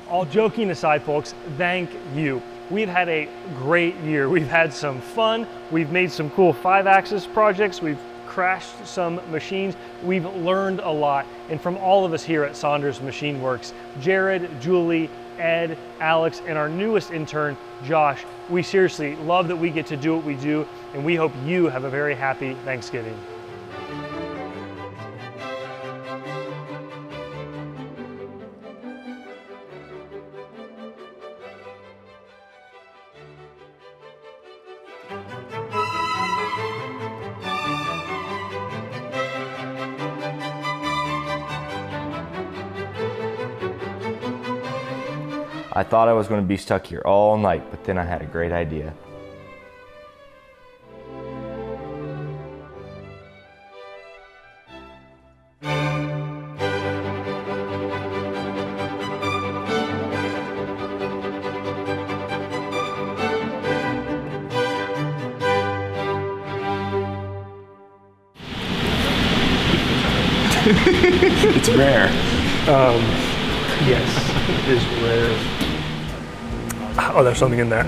All joking aside, folks, thank you. We've had a great year. We've had some fun. We've made some cool 5-axis projects. We've crashed some machines. We've learned a lot. And from all of us here at Saunders Machine Works, Jared, Julie, Ed, Alex, and our newest intern, Josh, we seriously love that we get to do what we do, and we hope you have a very happy Thanksgiving. I thought I was going to be stuck here all night, but then I had a great idea. It's rare. Yes, it is rare. Oh, there's something in that.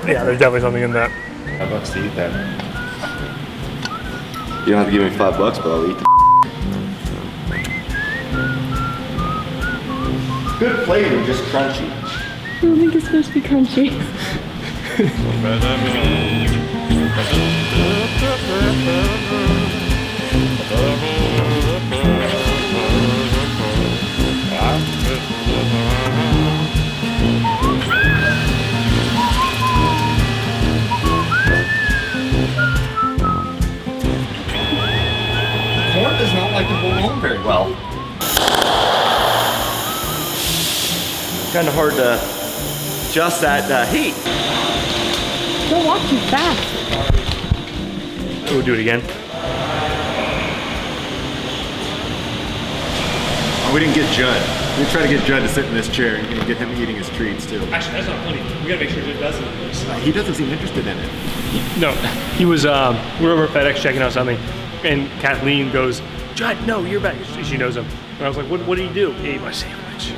Yeah, there's definitely something in that. $5 to eat that. You don't have to give me $5, but I'll eat the good flavor, just crunchy. I don't think it's supposed to be crunchy. Corn does not like to hold on very well. Kind of hard to adjust that heat. Don't walk too fast. We'll do it again. Oh, we didn't get Judd. We tried to get Judd to sit in this chair and get him eating his treats too. Actually, that's not funny. We gotta make sure Judd doesn't. He doesn't seem interested in it. No, he was, we're over at FedEx checking out something, and Kathleen goes, Judd, no, you're back. She knows him. And I was like, what did he do? He ate my sandwich.